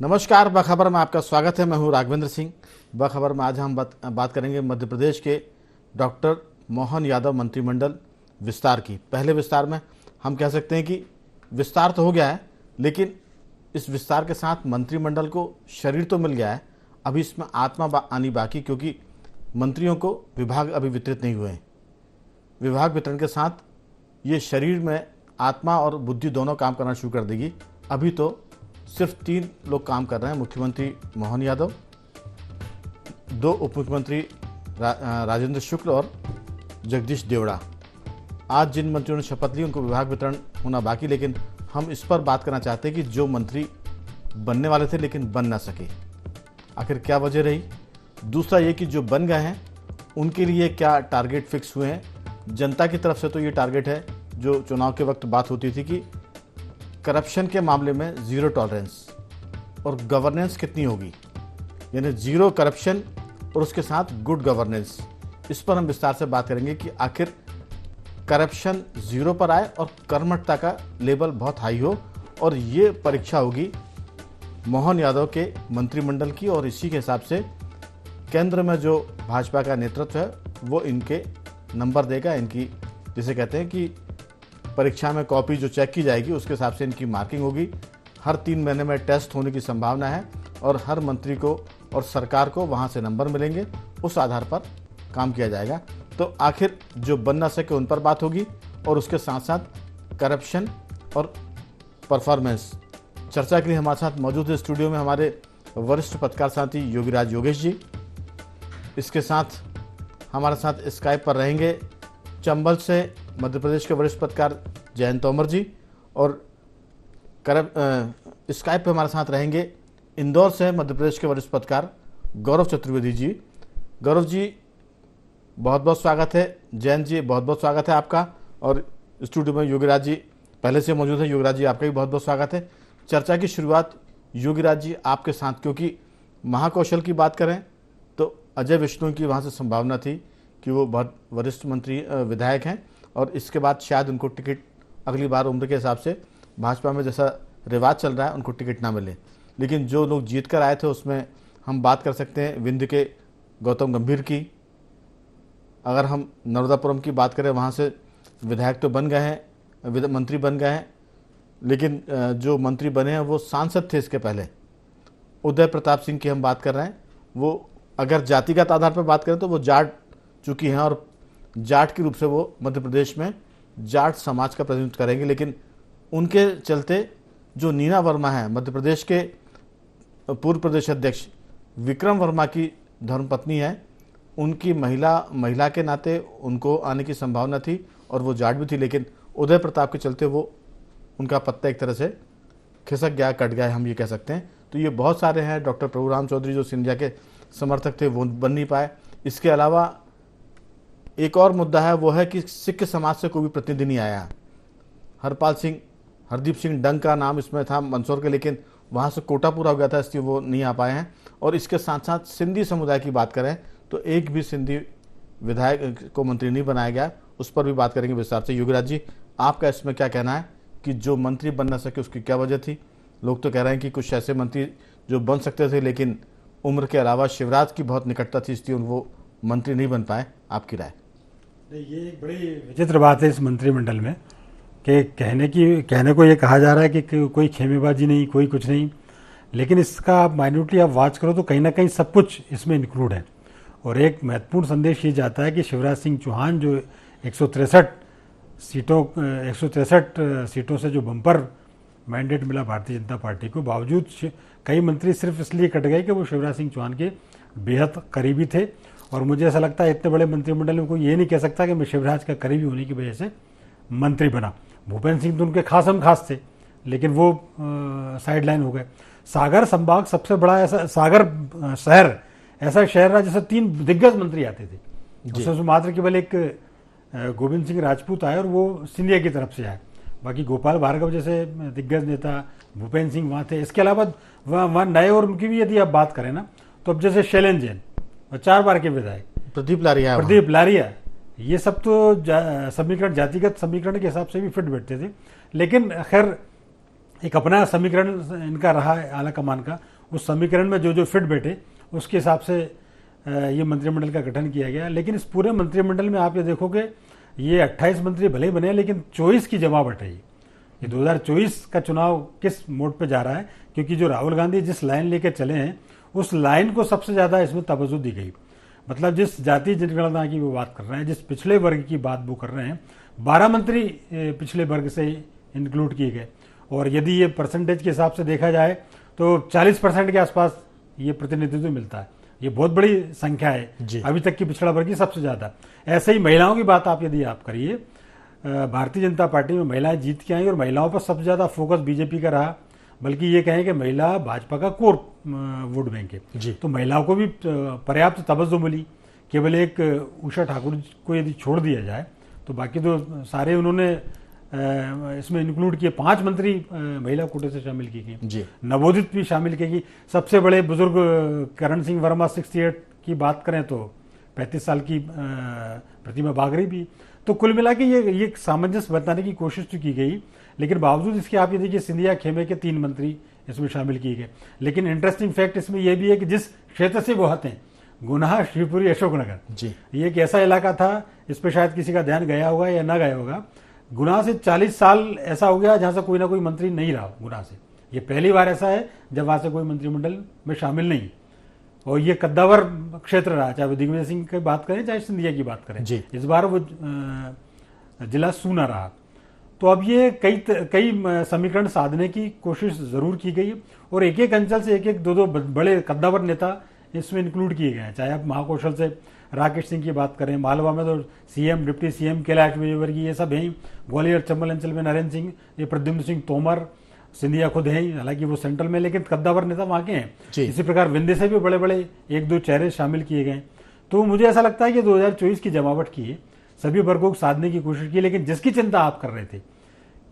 नमस्कार, बखबर में आपका स्वागत है। मैं हूं राघवेंद्र सिंह। बखबर में आज हम बात करेंगे मध्य प्रदेश के डॉक्टर मोहन यादव मंत्रिमंडल विस्तार की। पहले विस्तार में हम कह सकते हैं कि विस्तार तो हो गया है, लेकिन इस विस्तार के साथ मंत्रिमंडल को शरीर तो मिल गया है, अभी इसमें आत्मा आनी बाकी, क्योंकि मंत्रियों को विभाग अभी वितरित नहीं हुए हैं। विभाग वितरण के साथ ये शरीर में आत्मा और बुद्धि दोनों काम करना शुरू कर देगी। अभी तो सिर्फ 3 लोग काम कर रहे हैं, मुख्यमंत्री मोहन यादव, 2 उप मुख्यमंत्री राजेंद्र शुक्ल और जगदीश देवड़ा। आज जिन मंत्रियों ने शपथ ली उनको विभाग वितरण होना बाकी, लेकिन हम इस पर बात करना चाहते हैं कि जो मंत्री बनने वाले थे लेकिन बन ना सके, आखिर क्या वजह रही। दूसरा ये कि जो बन गए हैं उनके लिए क्या टारगेट फिक्स हुए हैं। जनता की तरफ से तो ये टारगेट है जो चुनाव के वक्त बात होती थी कि करप्शन के मामले में जीरो टॉलरेंस, और गवर्नेंस कितनी होगी, यानी जीरो करप्शन और उसके साथ गुड गवर्नेंस। इस पर हम विस्तार से बात करेंगे कि आखिर करप्शन जीरो पर आए और कर्मठता का लेवल बहुत हाई हो, और ये परीक्षा होगी मोहन यादव के मंत्रिमंडल की। और इसी के हिसाब से केंद्र में जो भाजपा का नेतृत्व है वो इनके नंबर देगा। इनकी जिसे कहते हैं कि परीक्षा में कॉपी जो चेक की जाएगी उसके हिसाब से इनकी मार्किंग होगी। हर 3 महीने में टेस्ट होने की संभावना है और हर मंत्री को और सरकार को वहां से नंबर मिलेंगे, उस आधार पर काम किया जाएगा। तो आखिर जो बन ना सके उन पर बात होगी, और उसके साथ साथ करप्शन और परफॉर्मेंस। चर्चा के लिए हमारे साथ मौजूद है स्टूडियो में हमारे वरिष्ठ पत्रकार साथी योगीराज योगेश जी। इसके साथ हमारे साथ स्काइप पर रहेंगे चंबल से मध्य प्रदेश के वरिष्ठ पत्रकार जयंत तोमर जी, और स्काइप पे हमारे साथ रहेंगे इंदौर से मध्य प्रदेश के वरिष्ठ पत्रकार गौरव चतुर्वेदी जी। गौरव जी बहुत बहुत स्वागत है। जयंत जी बहुत बहुत स्वागत है आपका, और स्टूडियो में योगीराज जी पहले से मौजूद है। योगीराज जी आपका भी बहुत बहुत स्वागत है। चर्चा की शुरुआत योगीराज जी आपके साथ, क्योंकि महाकौशल की बात करें तो अजय विष्णु की वहाँ से संभावना थी कि वो बहुत वरिष्ठ मंत्री विधायक हैं, और इसके बाद शायद उनको टिकट अगली बार उम्र के हिसाब से भाजपा में जैसा रिवाज चल रहा है उनको टिकट ना मिले। लेकिन जो लोग जीत कर आए थे उसमें हम बात कर सकते हैं विंध्य के गौतम गंभीर की। अगर हम नर्मदापुरम की बात करें वहाँ से विधायक तो बन गए हैं, मंत्री बन गए हैं, लेकिन जो मंत्री बने हैं वो सांसद थे इसके पहले। उदय प्रताप सिंह की हम बात कर रहे हैं, वो अगर जातिगत आधार पर बात करें तो वो जाट चुकी हैं, और जाट के रूप से वो मध्य प्रदेश में जाट समाज का प्रतिनिधित्व करेंगे। लेकिन उनके चलते जो नीना वर्मा है, मध्य प्रदेश के पूर्व प्रदेश अध्यक्ष विक्रम वर्मा की धर्मपत्नी है, उनकी महिला के नाते उनको आने की संभावना थी, और वो जाट भी थी। लेकिन उदय प्रताप के चलते वो उनका पत्ता एक तरह से खिसक गया, कट गया, हम ये कह सकते हैं। तो ये बहुत सारे हैं। डॉक्टर प्रभुराम चौधरी जो सिंधिया के समर्थक थे वो बन नहीं पाए। इसके अलावा एक और मुद्दा है, वो है कि सिख समाज से कोई भी प्रतिनिधि नहीं आया। हरदीप सिंह डंग का नाम इसमें था मंदसौर के, लेकिन वहाँ से कोटा पूरा हो गया था, इसलिए वो नहीं आ पाए हैं। और इसके साथ साथ सिंधी समुदाय की बात करें तो एक भी सिंधी विधायक को मंत्री नहीं बनाया गया, उस पर भी बात करेंगे विस्तार से। योगीराज जी आपका इसमें क्या कहना है कि जो मंत्री बन ना सके उसकी क्या वजह थी। लोग तो कह रहे हैं कि कुछ ऐसे मंत्री जो बन सकते थे लेकिन उम्र के अलावा शिवराज की बहुत निकटता थी, इसलिए वो मंत्री नहीं बन पाए। आपकी राय। ये एक बड़ी विचित्र बात है इस मंत्रिमंडल में कि कहने को ये कहा जा रहा है कि कोई खेमेबाजी नहीं, कोई कुछ नहीं, लेकिन इसका माइन्यूटली आप वॉच करो तो कहीं ना कहीं सब कुछ इसमें इंक्लूड है। और एक महत्वपूर्ण संदेश ये जाता है कि शिवराज सिंह चौहान जो 163 सीटों से जो बम्पर मैंडेट मिला भारतीय जनता पार्टी को, बावजूद कई मंत्री सिर्फ इसलिए कट गए कि वो शिवराज सिंह चौहान के बेहद करीबी थे। और मुझे ऐसा लगता है इतने बड़े मंत्रिमंडल में कोई ये नहीं कह सकता कि मैं शिवराज का करीबी होने की वजह से मंत्री बना। भूपेंद्र सिंह तो उनके खास थे, लेकिन वो साइड लाइन हो गए। सागर संभाग सबसे बड़ा ऐसा ऐसा शहर रहा जिससे 3 दिग्गज मंत्री आते थे। उसमें मात्र केवल एक गोविंद सिंह राजपूत आए, और वो सिंधिया की तरफ से आए। बाकी गोपाल भार्गव जैसे दिग्गज नेता, भूपेंद्र सिंह वहाँ थे। इसके अलावा वहाँ नए, और उनकी भी यदि आप बात करें ना तो अब जैसे शैलेंद्र जैन 4 बार के विधायक, प्रदीप लारिया, ये सब तो जातिगत समीकरण के हिसाब से भी फिट बैठते थे। लेकिन खैर एक अपना समीकरण इनका रहा है आला कमान का, उस समीकरण में जो जो फिट बैठे उसके हिसाब से ये मंत्रिमंडल का गठन किया गया। लेकिन इस पूरे मंत्रिमंडल में आप ये देखोगे ये 28 मंत्री भले ही बने, लेकिन 24 की जमावट है। ये 2024 का चुनाव किस मोड पे जा रहा है, क्योंकि जो राहुल गांधी जिस लाइन लेके चले हैं उस लाइन को सबसे ज़्यादा इसमें तवज्जो दी गई। मतलब जिस जाति जनगणना की वो बात कर रहे हैं, जिस पिछले वर्ग की बात वो कर रहे हैं, 12 मंत्री पिछले वर्ग से इंक्लूड किए गए। और यदि ये परसेंटेज के हिसाब से देखा जाए तो 40% के आसपास ये प्रतिनिधित्व मिलता है। ये बहुत बड़ी संख्या है अभी तक की पिछड़ा वर्ग की सबसे ज़्यादा। ऐसे ही महिलाओं की बात यदि आप करिए, भारतीय जनता पार्टी में महिलाएं जीत के आई और महिलाओं पर सबसे ज़्यादा फोकस बीजेपी का रहा, बल्कि ये कहें कि महिला भाजपा का कोर वोट बैंक है। तो महिलाओं को भी पर्याप्त तवज्जो मिली। केवल एक उषा ठाकुर को यदि छोड़ दिया जाए तो बाकी तो सारे उन्होंने इसमें इंक्लूड किए। 5 मंत्री महिला कोटे से शामिल की गई, नवोदित भी शामिल की गई। सबसे बड़े बुजुर्ग करण सिंह वर्मा 68 की बात करें तो 35 साल की प्रतिमा बागरी भी। तो कुल मिला के ये सामंजस्य बताने की कोशिश तो की गई, लेकिन बावजूद इसके आप ये देखिए सिंधिया खेमे के 3 मंत्री इसमें शामिल किए गए। लेकिन इंटरेस्टिंग फैक्ट इसमें यह भी है कि जिस क्षेत्र से वो आते हैं, गुना, शिवपुरी, अशोकनगर, ये एक ऐसा इलाका था, इस पर शायद किसी का ध्यान गया होगा या ना गया होगा। गुना से 40 साल ऐसा हो गया जहां से कोई ना कोई मंत्री नहीं रहा गुना से। ये पहली बार ऐसा है जब वहां से कोई मंत्रिमंडल में शामिल नहीं। और ये कद्दावर क्षेत्र रहा, चाहे वो दिग्विजय सिंह की बात करें चाहे सिंधिया की बात करें। इस बार वो जिला सूना रहा। तो अब ये कई समीकरण साधने की कोशिश जरूर की गई और एक एक अंचल से एक दो बड़े कद्दावर नेता इसमें इंक्लूड किए गए हैं। चाहे आप महाकौशल से राकेश सिंह की बात करें, मालवा में तो CM, deputy CM Kailash Vijayvargiya ये सब हैं। ग्वालियर चंबल अंचल में नरेंद्र सिंह, ये प्रद्युम्न सिंह तोमर, सिंधिया खुद हैं, हालांकि वो सेंट्रल में, लेकिन कद्दावर नेता वहाँ के हैं। इसी प्रकार विंध्य से भी बड़े बड़े 1-2 चेहरे शामिल किए गए। तो मुझे ऐसा लगता है कि 2024 की जमावट की सभी वर्गों को साधने की कोशिश की। लेकिन जिसकी चिंता आप कर रहे थे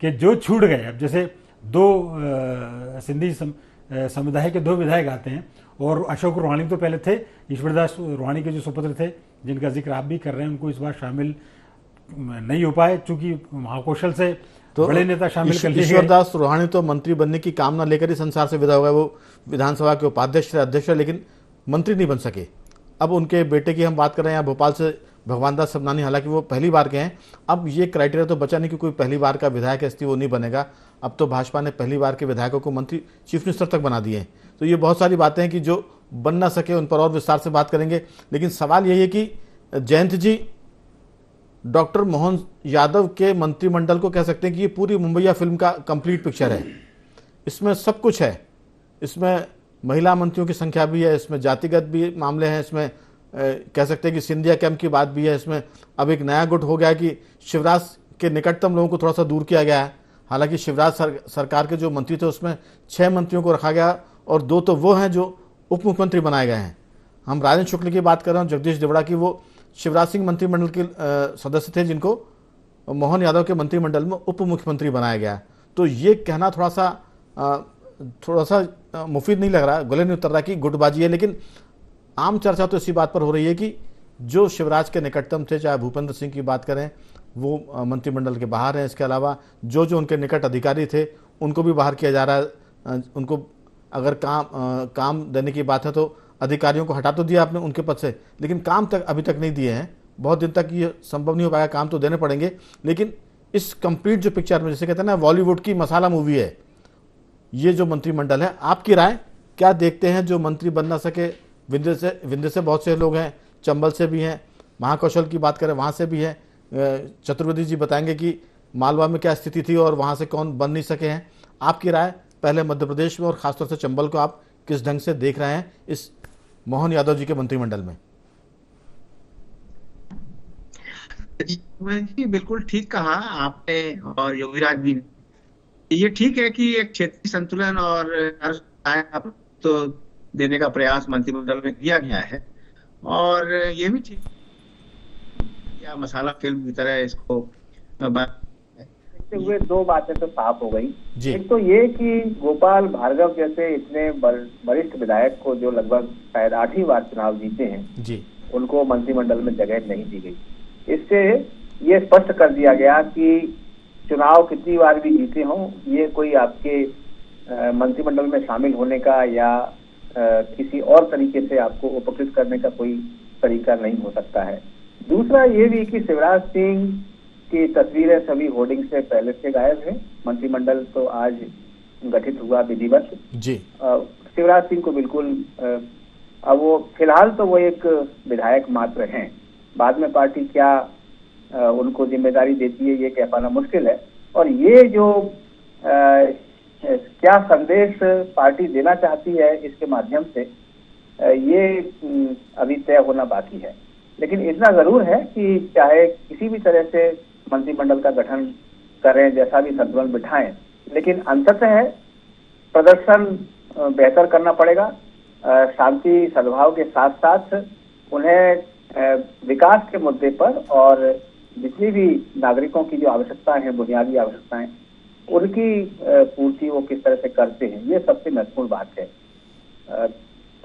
कि जो छूट गए, अब जैसे 2 सिंधी समुदाय के 2 विधायक आते हैं और अशोक रूहानी तो पहले थे, ईश्वरदास रूहानी के जो सुपुत्र थे जिनका जिक्र आप भी कर रहे हैं, उनको इस बार शामिल नहीं हो पाए चूंकि महाकौशल से तो बड़े नेता शामिल कर लिए। ईश्वरदास रूहानी तो मंत्री बनने की कामना लेकर ही संसार से विदा हो गए। वो विधानसभा के उपाध्यक्ष, अध्यक्ष, लेकिन मंत्री नहीं बन सके। अब उनके बेटे की हम बात कर रहे हैं, यहाँ भोपाल से भगवान दास सबनानी, हालांकि वो पहली बार के हैं। अब ये क्राइटेरिया तो बचा नहीं कि कोई पहली बार का विधायक है वो नहीं बनेगा। अब तो भाजपा ने पहली बार के विधायकों को मंत्री, चीफ मिनिस्टर तक बना दिए हैं। तो ये बहुत सारी बातें हैं कि जो बन ना सके उन पर और विस्तार से बात करेंगे। लेकिन सवाल यही है कि जयंत जी, डॉक्टर मोहन यादव के मंत्रिमंडल को कह सकते हैं कि ये पूरी मुंबईया फिल्म का कंप्लीट पिक्चर है। इसमें सब कुछ है। इसमें महिला मंत्रियों की संख्या भी है, इसमें जातिगत भी मामले हैं, इसमें कह सकते हैं कि सिंधिया कैंप की बात भी है। इसमें अब एक नया गुट हो गया है कि शिवराज के निकटतम लोगों को थोड़ा सा दूर किया गया है। हालांकि शिवराज सरकार के जो मंत्री थे उसमें 6 मंत्रियों को रखा गया और 2 तो वो हैं जो उप मुख्यमंत्री बनाए गए हैं। हम राजेंद्र शुक्ल की बात कर रहे हैं, जगदीश देवड़ा की, वो शिवराज सिंह मंत्रिमंडल के सदस्य थे जिनको मोहन यादव के मंत्रिमंडल में उप मुख्यमंत्री बनाया गया। तो ये कहना थोड़ा सा मुफीद नहीं लग रहा, गले नहीं उतर रहा कि गुटबाजी है। लेकिन आम चर्चा तो इसी बात पर हो रही है कि जो शिवराज के निकटतम थे, चाहे भूपेंद्र सिंह की बात करें, वो मंत्रिमंडल के बाहर हैं। इसके अलावा जो उनके निकट अधिकारी थे उनको भी बाहर किया जा रहा है। उनको अगर काम देने की बात है तो अधिकारियों को हटा तो दिया आपने उनके पद से, लेकिन काम तक अभी तक नहीं दिए हैं। बहुत दिन तक ये संभव नहीं हो पाएगा, काम तो देने पड़ेंगे। लेकिन इस कंप्लीट जो पिक्चर में, जैसे कहते हैं ना, बॉलीवुड की मसाला मूवी है ये जो मंत्रिमंडल है। आपकी राय क्या देखते हैं जो मंत्री बन ना सके? विंध्य से बहुत से लोग हैं, चंबल से भी हैं, महाकौशल की बात करें वहाँ से भी है। चतुर्वेदी जी बताएंगे कि मालवा में क्या स्थिति थी और वहाँ से कौन बन नहीं सके हैं। आपकी राय पहले मध्य प्रदेश में और खासतौर से चंबल को आप किस ढंग से देख रहे हैं इस मोहन यादव जी के मंत्रिमंडल में? जी बिल्कुल ठीक कहा आपने और योगीराज भी। ये ठीक है कि एक क्षेत्रीय संतुलन और तो देने का प्रयास मंत्रिमंडल में किया गया है, और ये भी ठीक क्या मसाला फिल्म की तरह इसको देखते हुए 2 बातें तो साफ हो गई। एक तो ये कि गोपाल भार्गव जैसे इतने वरिष्ठ विधायक को, जो लगभग शायद 8वीं बार चुनाव जीते हैं जी, उनको मंत्रिमंडल में जगह नहीं दी गई। इससे ये स्पष्ट कर दिया गया कि चुनाव कितनी बार भी जीते हों, ये कोई आपके मंत्रिमंडल में शामिल होने का या किसी और तरीके से आपको उपकृत करने का कोई तरीका नहीं हो सकता है। दूसरा ये भी कि शिवराज सिंह की तस्वीरें सभी होर्डिंग से पहले से गायब है। मंत्रिमंडल तो आज गठित हुआ विधिवत जी। शिवराज सिंह को बिल्कुल अब वो फिलहाल तो वो एक विधायक मात्र हैं, बाद में पार्टी क्या उनको जिम्मेदारी देती है ये कह पाना मुश्किल है। और ये जो क्या संदेश पार्टी देना चाहती है इसके माध्यम से ये अभी तय होना बाकी है। लेकिन इतना जरूर है कि चाहे किसी भी तरह से मंत्रिमंडल का गठन करें, जैसा भी संतुलन बिठाएं, लेकिन अंततः प्रदर्शन बेहतर करना पड़ेगा। शांति सद्भाव के साथ साथ उन्हें विकास के मुद्दे पर और जितनी भी नागरिकों की जो आवश्यकताएं हैं, बुनियादी आवश्यकताएं, उनकी पूर्ति वो किस तरह से करते हैं, ये सबसे महत्वपूर्ण बात है।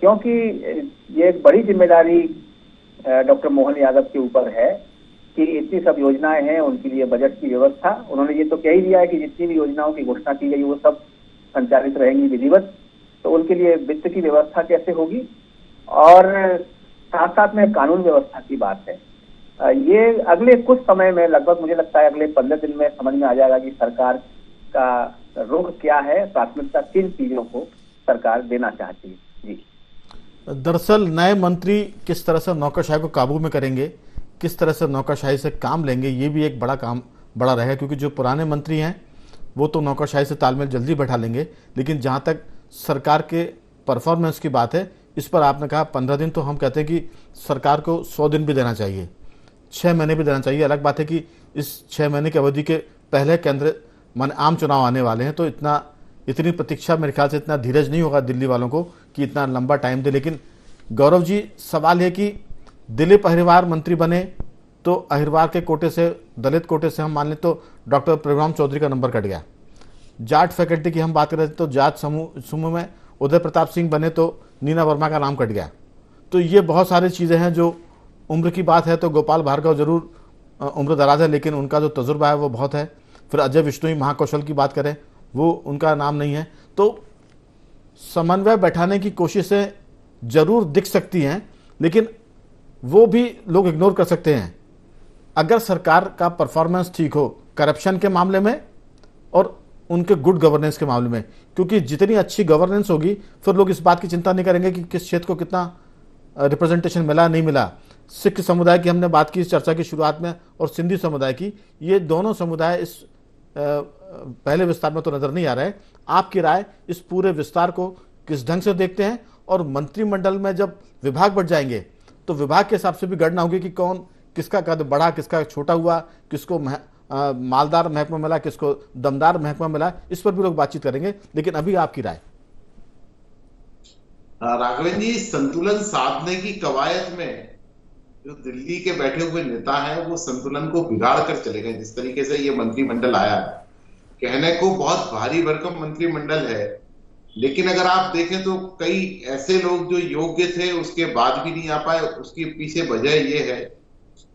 क्योंकि ये एक बड़ी जिम्मेदारी डॉक्टर मोहन यादव के ऊपर है कि इतनी सब योजनाएं हैं, उनके लिए बजट की व्यवस्था, उन्होंने ये तो कह ही दिया है कि जितनी भी योजनाओं की घोषणा की गई वो सब संचालित रहेंगी विधिवत, तो उनके लिए वित्त की व्यवस्था कैसे होगी, और साथ साथ में कानून व्यवस्था की बात है। ये अगले कुछ समय में, लगभग मुझे लगता है अगले 15 दिन में समझ में आ जाएगा कि सरकार का रुख क्या है, प्राथमिकता किन चीजों को सरकार देना चाहती है। जी, दरअसल नए मंत्री किस तरह से नौकरशाही को काबू में करेंगे, किस तरह से नौकरशाही से काम लेंगे, ये भी एक बड़ा रहेगा। क्योंकि जो पुराने मंत्री हैं वो तो नौकरशाही से तालमेल जल्दी बैठा लेंगे, लेकिन जहाँ तक सरकार के परफॉर्मेंस की बात है, इस पर आपने कहा 15 दिन, तो हम कहते हैं कि सरकार को 100 दिन भी देना चाहिए, 6 महीने भी देना चाहिए। अलग बात है कि इस 6 महीने की अवधि के पहले केंद्र मान आम चुनाव आने वाले हैं, तो इतनी प्रतीक्षा मेरे ख्याल से इतना धीरज नहीं होगा दिल्ली वालों को कि इतना लंबा टाइम दे। लेकिन गौरव जी, सवाल है कि दिलीप अहिरवार मंत्री बने तो अहिरवार के कोटे से, दलित कोटे से हम मान लें तो डॉक्टर प्रभुराम चौधरी का नंबर कट गया। जाट फैकल्टी की हम बात करें तो जाट समूह में उदय प्रताप सिंह बने तो नीना वर्मा का नाम कट गया। तो ये बहुत सारी चीज़ें हैं। जो उम्र की बात है तो गोपाल भार्गव जरूर उम्र दराज है, लेकिन उनका जो तजुर्बा है वो बहुत है। फिर अजय विष्णुई महाकौशल की बात करें, वो उनका नाम नहीं है। तो समन्वय बैठाने की कोशिशें जरूर दिख सकती हैं, लेकिन वो भी लोग इग्नोर कर सकते हैं अगर सरकार का परफॉर्मेंस ठीक हो करप्शन के मामले में और उनके गुड गवर्नेंस के मामले में। क्योंकि जितनी अच्छी गवर्नेंस होगी फिर लोग इस बात की चिंता नहीं करेंगे कि किस क्षेत्र को कितना रिप्रेजेंटेशन मिला नहीं मिला। सिख समुदाय की हमने बात की इस चर्चा की शुरुआत में, और सिंधी समुदाय की, ये दोनों समुदाय इस पहले विस्तार में तो नजर नहीं आ रहे। आपकी राय इस पूरे विस्तार को किस ढंग से देखते हैं, और मंत्रिमंडल में जब विभाग बढ़ जाएंगे तो विभाग के हिसाब से भी गणना होगी कि कौन किसका कद बढ़ा, किसका छोटा हुआ, किसको मालदार महकमा मिला, किसको दमदार महकमा मिला, इस पर भी लोग बातचीत करेंगे। लेकिन अभी आपकी राय। राघवेंद्र जी, संतुलन साधने की कवायद में जो दिल्ली के बैठे हुए नेता हैं वो संतुलन को बिगाड़ कर चले गए। जिस तरीके से ये मंत्रिमंडल आया, कहने को बहुत भारी भरकम मंत्रिमंडल है, लेकिन अगर आप देखें तो कई ऐसे लोग जो योग्य थे उसके बाद भी नहीं आ पाए। उसके पीछे वजह ये है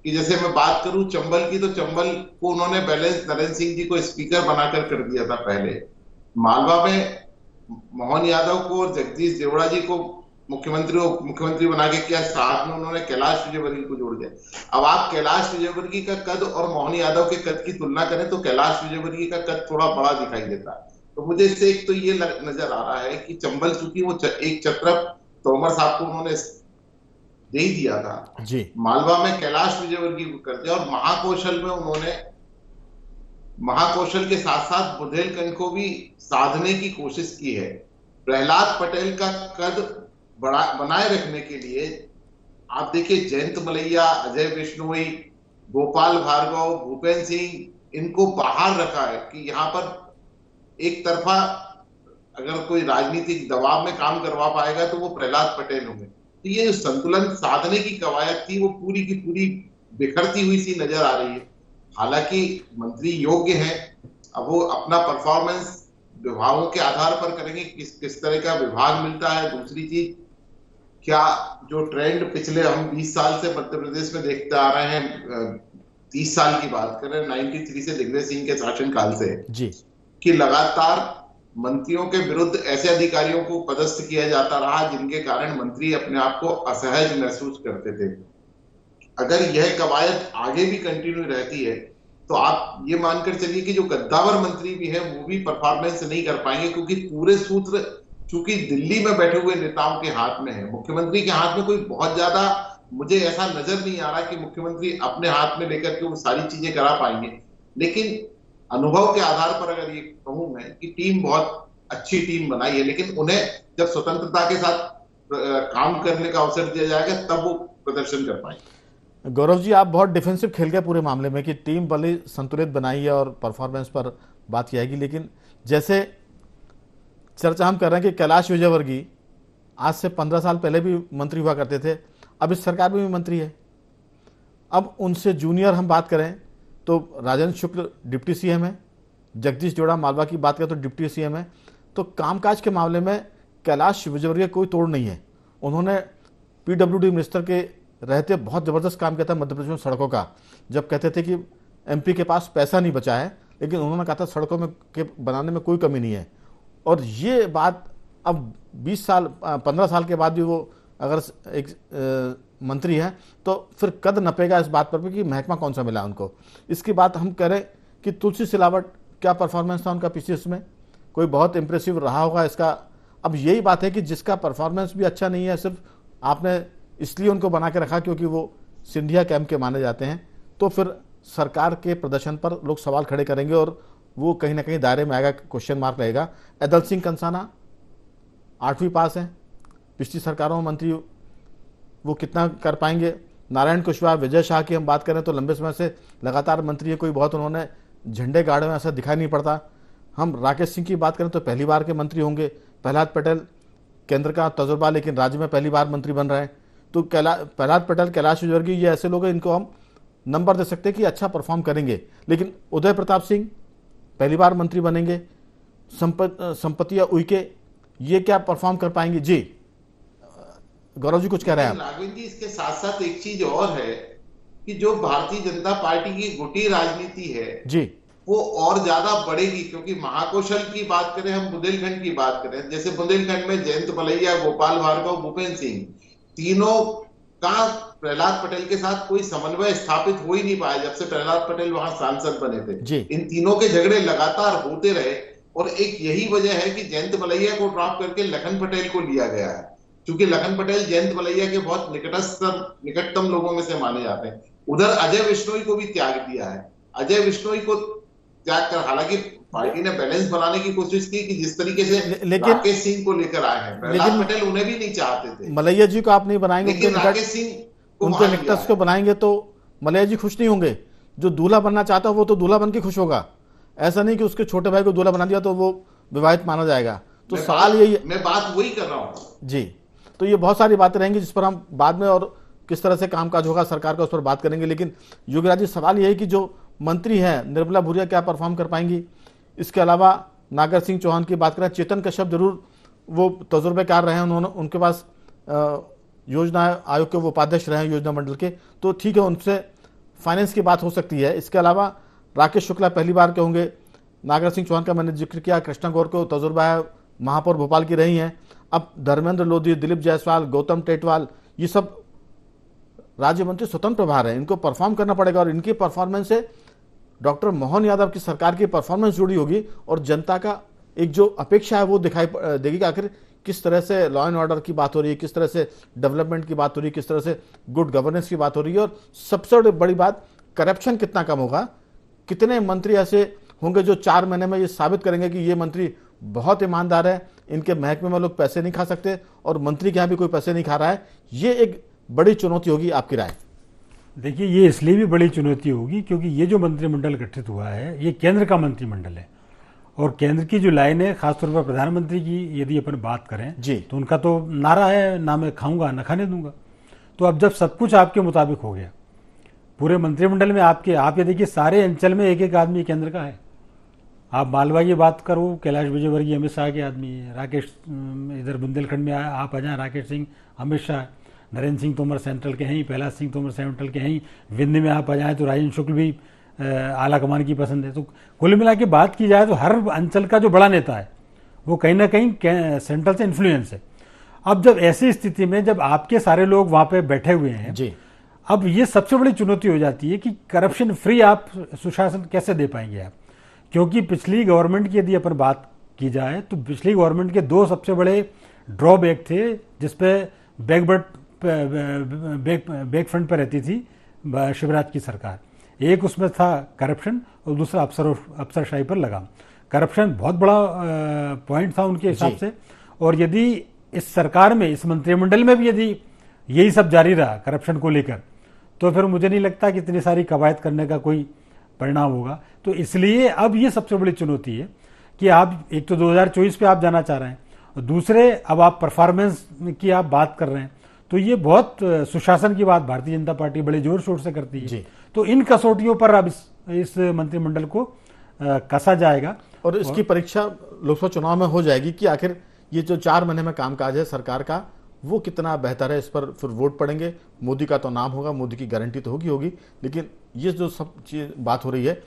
कि जैसे मैं बात करूं चंबल की, तो चंबल को उन्होंने बैलेंस नरेंद्र सिंह जी को स्पीकर बनाकर कर दिया था पहले। मालवा में मोहन यादव को और जगदीश देवड़ा जी को मुख्यमंत्री बना के किया, साथ में उन्होंने कैलाश विजयवर्गीय को जोड़ दिया। अब आप कैलाश विजयवर्गीय का कद और मोहन यादव के कद की तुलना करें तो कैलाश विजयवर्गीय का कद थोड़ा बड़ा दिखाई देता है। तो मुझे इससे एक तो ये नजर आ रहा है कि चंबल चूंकि वो एक छत्रप तोमर साहब को उन्होंने दे ही दिया था जी, मालवा में कैलाश विजयवर्गीय को कर दिया, और महाकौशल में उन्होंने महाकौशल के साथ साथ बुंदेलखंड को भी साधने की कोशिश की है। प्रहलाद पटेल का कद बनाए रखने के लिए आप देखिए जयंत मलैया, अजय बिश्नोई, गोपाल भार्गव, भूपेंद्र सिंह, इनको बाहर रखा है कि यहाँ पर एक तरफा अगर कोई राजनीतिक दबाव में काम करवा पाएगा तो वो प्रहलाद पटेल होंगे। तो ये संतुलन साधने की कवायद थी वो पूरी की पूरी बिखरती हुई सी नजर आ रही है। हालांकि मंत्री योग्य हैं, अब वो अपना परफॉर्मेंस विभागों के आधार पर करेंगे, किस तरह का विभाग मिलता है। दूसरी चीज, क्या जो ट्रेंड पिछले हम 20 साल से मध्य प्रदेश में देखते आ रहे हैं, 30 साल की बात करें 93 से दिग्विजय सिंह के शासनकाल से जी, कि लगातार मंत्रियों के विरुद्ध ऐसे अधिकारियों को पदस्थ किया जाता रहा जिनके कारण मंत्री अपने आप को असहज महसूस करते थे। अगर यह कवायद आगे भी कंटिन्यू रहती है तो आप ये मानकर चलिए कि जो कद्दावर मंत्री भी है वो भी परफॉर्मेंस नहीं कर पाएंगे, क्योंकि पूरे सूत्र चूंकि दिल्ली में बैठे हुए नेताओं के हाथ में है। मुख्यमंत्री के हाथ में कोई बहुत ज्यादा मुझे ऐसा नजर नहीं आ रहा कि मुख्यमंत्री अपने हाथ में लेकर के वो सारी चीजें करा पाएंगे। लेकिन अनुभव के आधार पर अगर ये कहूं मैं कि टीम बहुत अच्छी टीम बनाई है, लेकिन उन्हें जब स्वतंत्रता के साथ काम करने का अवसर दिया जाएगा तब वो प्रदर्शन कर पाएंगे। गौरव जी, आप बहुत डिफेंसिव खेल गए पूरे मामले में कि टीम भले संतुलित बनाई है और परफॉर्मेंस पर बात की जाएगी, लेकिन जैसे चर्चा हम कर रहे हैं कि कैलाश विजयवर्गीय आज से 15 साल पहले भी मंत्री हुआ करते थे, अब इस सरकार में भी मंत्री है। अब उनसे जूनियर हम बात करें तो राजेंद्र शुक्ल डिप्टी सीएम है, जगदीश जोड़ा मालवा की बात करें तो डिप्टी सीएम है। तो कामकाज के मामले में कैलाश विजयवर्गीय कोई तोड़ नहीं है। उन्होंने पीडब्ल्यूडी मिनिस्टर के रहते बहुत ज़बरदस्त काम किया था मध्य प्रदेश में सड़कों का। जब कहते थे कि एमपी के पास पैसा नहीं बचा है, लेकिन उन्होंने कहा था सड़कों में के बनाने में कोई कमी नहीं है। और ये बात अब 15 साल के बाद भी वो अगर एक मंत्री हैं तो फिर कद नपेगा इस बात पर भी कि महकमा कौन सा मिला उनको। इसकी बात हम करें कि तुलसी सिलावट क्या परफॉर्मेंस था उनका पिछले इसमें, कोई बहुत इंप्रेसिव रहा होगा इसका। अब यही बात है कि जिसका परफॉर्मेंस भी अच्छा नहीं है, सिर्फ आपने इसलिए उनको बना के रखा क्योंकि वो सिंधिया कैंप के माने जाते हैं, तो फिर सरकार के प्रदर्शन पर लोग सवाल खड़े करेंगे और वो कहीं ना कहीं दायरे में आएगा, क्वेश्चन मार्क रहेगा। अदल सिंह कंसाना 8वीं पास है, पिछली सरकारों में मंत्री, वो कितना कर पाएंगे। नारायण कुशवाहा, विजय शाह की हम बात करें तो लंबे समय से लगातार मंत्री है, कोई बहुत उन्होंने झंडे गाड़े में ऐसा दिखाई नहीं पड़ता। हम राकेश सिंह की बात करें तो पहली बार के मंत्री होंगे। प्रहलाद पटेल, केंद्र का तजुर्बा लेकिन राज्य में पहली बार मंत्री बन रहे हैं। तो प्रहलाद पटेल, कैलाश विजयवर्गीय, ये ऐसे लोग हैं इनको हम नंबर दे सकते हैं कि अच्छा परफॉर्म करेंगे। लेकिन उदय प्रताप सिंह पहली बार मंत्री बनेंगे। संपत्ति या उइके, ये क्या परफॉर्म कर पाएंगे? जी गौरव जी कुछ कह रहे हैं आप। राघवेंद्र जी, इसके साथ साथ एक चीज और है कि जो भारतीय जनता पार्टी की गुटी राजनीति है जी, वो और ज्यादा बढ़ेगी, क्योंकि महाकौशल की बात करें, हम बुंदेलखंड की बात करें, जैसे बुंदेलखंड में जयंत मलैया, गोपाल भार्गव, भूपेंद्र सिंह, तीनों का प्रहलाद पटेल के साथ कोई समन्वय स्थापित हो ही नहीं पाया जब से प्रहलाद पटेल वहां सांसद बने थे। इन तीनों के झगड़े लगातार होते रहे और एक यही वजह है कि जयंत मलैया को ड्रॉप करके लखन पटेल को लिया गया है, क्योंकि लखन पटेल जयंत मलैया के बहुत निकटतम लोगों में से माने जाते हैं। उधर अजय विश्नोई को भी त्याग दिया है। अजय विश्नोई को त्याग कर, हालांकि पार्टी ने बैलेंस बनाने की कोशिश की कि जिस तरीके से राकेश सिंह को लेकर आए हैं, प्रहलाद पटेल उन्हें भी नहीं चाहते थे। मलैया जी को आप नहीं बनाएंगे, राकेश सिंह उनके निकटस्थ को बनाएंगे तो मलैया जी खुश नहीं होंगे। जो दूल्हा बनना चाहता है वो तो दूल्हा बन के खुश होगा, ऐसा नहीं कि उसके छोटे भाई को दूल्हा बना दिया तो वो विवाहित माना जाएगा। तो सवाल यही, मैं बात वही कर रहा हूं जी। तो ये बहुत सारी बातें रहेंगी जिस पर हम बाद में और किस तरह से कामकाज होगा सरकार का उस पर बात करेंगे। लेकिन योगीराज जी, सवाल यही कि जो मंत्री हैं, निर्मला भूरिया क्या परफॉर्म कर पाएंगी? इसके अलावा नागर सिंह चौहान की बात करें, चेतन कश्यप जरूर वो तजुर्बेकार रहे हैं, उन्होंने उनके पास योजना आयोग के वो उपाध्यक्ष रहे हैं योजना मंडल के, तो ठीक है, उनसे फाइनेंस की बात हो सकती है। इसके अलावा राकेश शुक्ला पहली बार के होंगे। नागर सिंह चौहान का मैंने जिक्र किया, कृष्णा गौर को तजुर्बा है, महापौर भोपाल की रही हैं। अब धर्मेंद्र लोधी, दिलीप जायसवाल, गौतम टेटवाल, ये सब राज्य मंत्री स्वतंत्र प्रभार हैं, इनको परफॉर्म करना पड़ेगा और इनकी परफॉर्मेंस से डॉक्टर मोहन यादव की सरकार की परफॉर्मेंस जुड़ी होगी और जनता का एक जो अपेक्षा है वो दिखाई देगी कि आखिर किस तरह से लॉ एंड ऑर्डर की बात हो रही है, किस तरह से डेवलपमेंट की बात हो रही है, किस तरह से गुड गवर्नेंस की बात हो रही है। और सबसे बड़ी बात, करप्शन कितना कम होगा, कितने मंत्री ऐसे होंगे जो 4 महीने में ये साबित करेंगे कि ये मंत्री बहुत ईमानदार है, इनके महकमे में लोग पैसे नहीं खा सकते और मंत्री के यहाँ भी कोई पैसे नहीं खा रहा है। ये एक बड़ी चुनौती होगी, आपकी राय? देखिए, ये इसलिए भी बड़ी चुनौती होगी क्योंकि ये जो मंत्रिमंडल गठित हुआ है ये केंद्र का मंत्रिमंडल है और केंद्र की जो लाइन है, खासतौर पर प्रधानमंत्री की यदि अपन बात करें जी, तो उनका तो नारा है, ना मैं खाऊंगा ना खाने दूंगा। तो अब जब सब कुछ आपके मुताबिक हो गया, पूरे मंत्रिमंडल में आप ये देखिए सारे अंचल में एक एक आदमी केंद्र का है। आप मालवा की बात करो, कैलाश विजयवर्गीय अमित शाह के आदमी है, राकेश इधर बुंदेलखंड में आप आ जाए, राकेश सिंह अमित शाह, नरेंद्र सिंह तोमर सेंट्रल के हैं, प्रहलाद सिंह तोमर सेंट्रल के हैं, विंध्य में आप आ जाए तो राजेंद्र शुक्ल भी आला कमान की पसंद है। तो कुल मिला के बात की जाए तो हर अंचल का जो बड़ा नेता है वो कहीं ना कहीं सेंट्रल से इन्फ्लुएंस है। अब जब ऐसी स्थिति में जब आपके सारे लोग वहाँ पे बैठे हुए हैं जी, अब ये सबसे बड़ी चुनौती हो जाती है कि करप्शन फ्री आप सुशासन कैसे दे पाएंगे आप, क्योंकि पिछली गवर्नमेंट की यदि अपन बात की जाए तो पिछली गवर्नमेंट के दो सबसे बड़े ड्रॉबैक थे जिसपे बैक फ्रंट पर रहती थी शिवराज की सरकार। एक उसमें था करप्शन और दूसरा अफसरशाही पर लगाम। करप्शन बहुत बड़ा पॉइंट था उनके हिसाब से, और यदि इस सरकार में इस मंत्रिमंडल में भी यदि यही सब जारी रहा करप्शन को लेकर तो फिर मुझे नहीं लगता कि इतनी सारी कवायद करने का कोई परिणाम होगा। तो इसलिए अब ये सबसे बड़ी चुनौती है कि आप एक तो 2024 पे आप जाना चाह रहे हैं और दूसरे अब आप परफॉर्मेंस की आप बात कर रहे हैं, तो ये बहुत सुशासन की बात भारतीय जनता पार्टी बड़े जोर शोर से करती है। तो इन कसौटियों पर अब इस मंत्रिमंडल को कसा जाएगा और इसकी परीक्षा लोकसभा चुनाव में हो जाएगी कि आखिर ये जो 4 महीने में कामकाज है सरकार का वो कितना बेहतर है। इस पर फिर वोट पड़ेंगे। मोदी का तो नाम होगा, मोदी की गारंटी तो होगी, लेकिन ये जो सब चीज बात हो रही है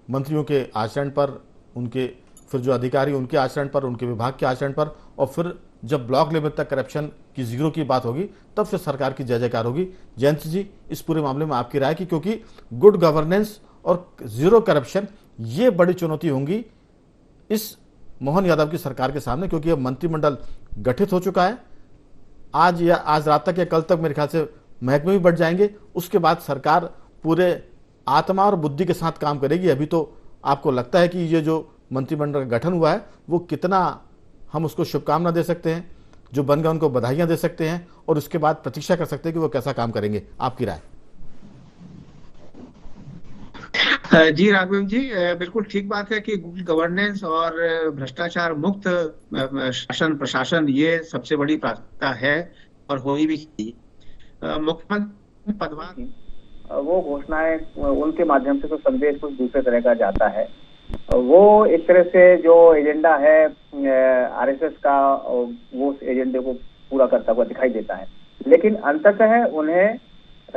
मंत्रियों के आचरण पर, उनके फिर जो अधिकारी उनके आचरण पर, उनके विभाग के आचरण पर, और फिर जब ब्लॉक लेवल तक करप्शन की जीरो की बात होगी तब फिर सरकार की जय जयकार होगी। जयंत जी, इस पूरे मामले में आपकी राय की, क्योंकि गुड गवर्नेंस और जीरो करप्शन ये बड़ी चुनौती होंगी इस मोहन यादव की सरकार के सामने, क्योंकि अब मंत्रिमंडल गठित हो चुका है। आज रात तक या कल तक मेरे ख्याल से महकमे भी बढ़ जाएंगे। उसके बाद सरकार पूरे आत्मा और बुद्धि के साथ काम करेगी। अभी तो आपको लगता है कि ये जो मंत्रिमंडल का गठन हुआ है वो कितना हम उसको शुभकामना दे सकते हैं, जो बन गया उनको बधाइयां दे सकते हैं, और उसके बाद प्रतीक्षा कर सकते हैं कि वो कैसा काम करेंगे। आपकी राय? जी राघवेंद्र जी, बिल्कुल ठीक बात है कि गुड गवर्नेंस और भ्रष्टाचार मुक्त शासन प्रशासन ये सबसे बड़ी प्राथमिकता है और होनी भी चाहिए। मुख्यमंत्री पदभार वो घोषणाएं उनके माध्यम से तो संदेश कुछ दूसरे तरह का जाता है। वो एक तरह से जो एजेंडा है आरएसएस का वो उस एजेंडे को पूरा करता हुआ दिखाई देता है, लेकिन अंततः उन्हें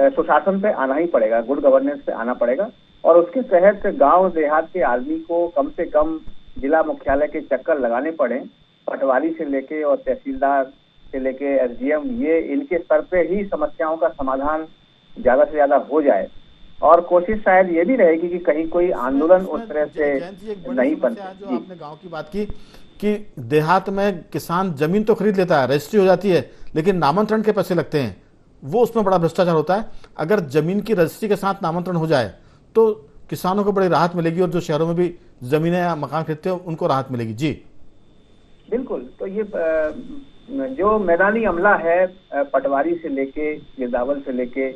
सुशासन पे आना ही पड़ेगा, गुड गवर्नेंस पे आना पड़ेगा। और उसके तहत गांव देहात के आदमी को कम से कम जिला मुख्यालय के चक्कर लगाने पड़े, पटवारी से लेके और तहसीलदार से लेके एसडीएम, ये इनके स्तर पे ही समस्याओं का समाधान ज्यादा से ज्यादा हो जाए। और कोशिश शायद ये भी रहेगी कि कहीं कोई आंदोलन उस तरह से नहीं बनता। जो आपने गांव की बात की कि देहात में किसान जमीन तो खरीद लेता है, रजिस्ट्री हो जाती है, लेकिन नामांतरण के पैसे लगते हैं, वो उसमें बड़ा भ्रष्टाचार होता है। अगर जमीन की रजिस्ट्री के साथ नामांतरण हो जाए तो किसानों को बड़ी राहत मिलेगी, और जो शहरों में भी जमीनें या मकान खरीदते हैं उनको राहत मिलेगी। जी बिल्कुल। तो ये जो मैदानी अमला है, पटवारी से लेके गिरदावल से लेके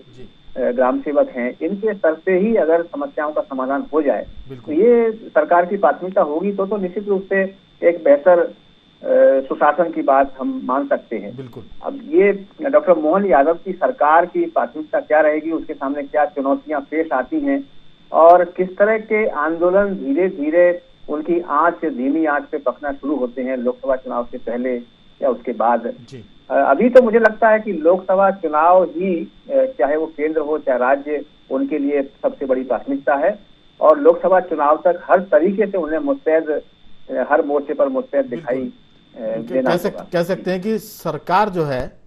ग्राम सेवक हैं, इनके स्तर से ही अगर समस्याओं का समाधान हो जाए तो ये सरकार की प्राथमिकता होगी तो निश्चित रूप से एक बेहतर सुशासन की बात हम मान सकते हैं। बिल्कुल। अब ये डॉक्टर मोहन यादव की सरकार की प्राथमिकता क्या रहेगी, उसके सामने क्या चुनौतियां पेश आती हैं, और किस तरह के आंदोलन धीरे धीरे उनकी आंच धीमी आंच पे पकना शुरू होते हैं लोकसभा चुनाव से पहले या उसके बाद। अभी तो मुझे लगता है कि लोकसभा चुनाव ही, चाहे वो केंद्र हो चाहे राज्य, उनके लिए सबसे बड़ी प्राथमिकता है, और लोकसभा चुनाव तक हर तरीके से उन्हें मुस्तैद, हर मोर्चे पर मुस्तैद दिखाई देना होगा। कह सकते हैं कि सरकार जो है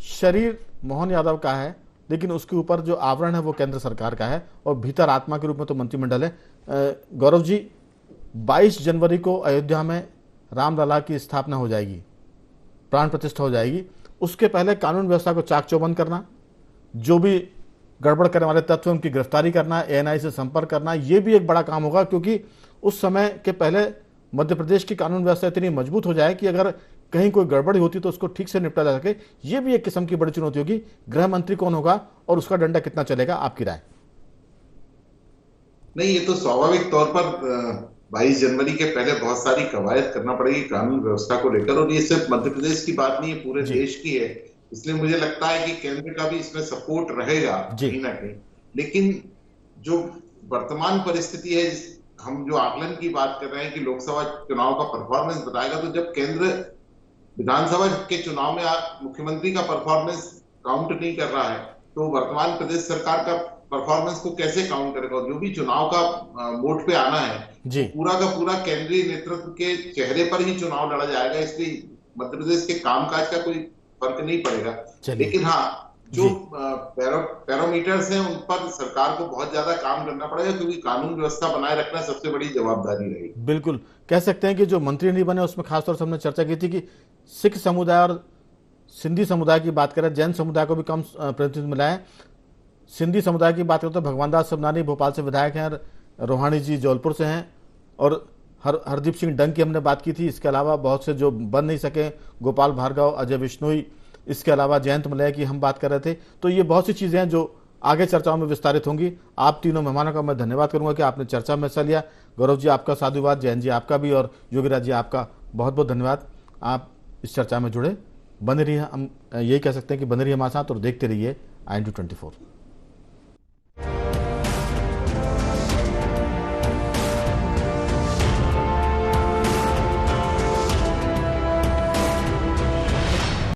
शरीर मोहन यादव का है, लेकिन उसके ऊपर जो आवरण है वो केंद्र सरकार का है, और भीतर आत्मा के रूप में तो मंत्रिमंडल है। गौरव जी, 22 जनवरी को अयोध्या में रामलला की स्थापना हो जाएगी, प्राण प्रतिष्ठा हो जाएगी। उसके पहले कानून व्यवस्था को चाक चौबंद करना, जो भी गड़बड़ करने वाले तत्व उनकी गिरफ्तारी करना, एएनआई से संपर्क करना, ये भी एक बड़ा काम होगा, क्योंकि उस समय के पहले मध्य प्रदेश की कानून व्यवस्था इतनी मजबूत हो जाए कि अगर कहीं कोई गड़बड़ी होती तो उसको ठीक से निपटा जा सके। ये भी एक किस्म की बड़ी चुनौती होगी। गृह मंत्री कौन होगा और उसका डंडा कितना चलेगा? आपकी राय? नहीं, ये तो स्वाभाविक तौर पर 22 जनवरी के पहले बहुत सारी कवायद करना पड़ेगी कानून व्यवस्था को लेकर, और ये सिर्फ मध्य प्रदेश की बात नहीं है, पूरे देश की है। इसलिए मुझे लगता है कि केंद्र का भी इसमें सपोर्ट रहेगा कहीं ना कहीं। लेकिन जो वर्तमान परिस्थिति है, हम जो आकलन की बात कर रहे हैं कि लोकसभा चुनाव का परफॉर्मेंस बताएगा, तो जब केंद्र विधानसभा के चुनाव में मुख्यमंत्री का परफॉर्मेंस काउंट नहीं कर रहा है, तो वर्तमान प्रदेश सरकार का परफॉर्मेंस को कैसे काउंट करेगा? जो भी चुनाव का मोड पे आना है जी, पूरा का पूरा केंद्रीय नेतृत्व के चेहरे पर ही चुनाव लड़ा जाएगा, इसलिए मध्य प्रदेश के कामकाज का कोई फर्क नहीं पड़ेगा। लेकिन हाँ, जो पैरामीटर्स हैं उन पर सरकार को बहुत ज्यादा काम करना पड़ेगा, क्योंकि कानून व्यवस्था बनाए रखना सबसे बड़ी जवाबदारी रहेगी। बिल्कुल कह सकते हैं कि जो मंत्री नहीं बने उसमें खासतौर से हमने चर्चा की थी कि सिख समुदाय और सिंधी समुदाय की बात करें, जैन समुदाय को भी कम प्रतिनिधित्व मिला है। सिंधी समुदाय की बात करें तो भगवान दास सबनानी भोपाल से विधायक हैं, रोहानी जी जौलपुर से हैं, और हरदीप सिंह डंग की हमने बात की थी। इसके अलावा बहुत से जो बन नहीं सके, गोपाल भार्गव, अजय विश्नोई, इसके अलावा जयंत मलैया की हम बात कर रहे थे। तो ये बहुत सी चीज़ें हैं जो आगे चर्चाओं में विस्तारित होंगी। आप तीनों मेहमानों का मैं धन्यवाद करूंगा कि आपने चर्चा में हिस्सा लिया। गौरव जी आपका साधुवाद, जयंत जी आपका भी, और योगीराज जी आपका बहुत बहुत धन्यवाद। आप इस चर्चा में जुड़े, बने रहिए। हम यही कह सकते हैं कि बने रहिए हमारे साथ और देखते रहिए IND24।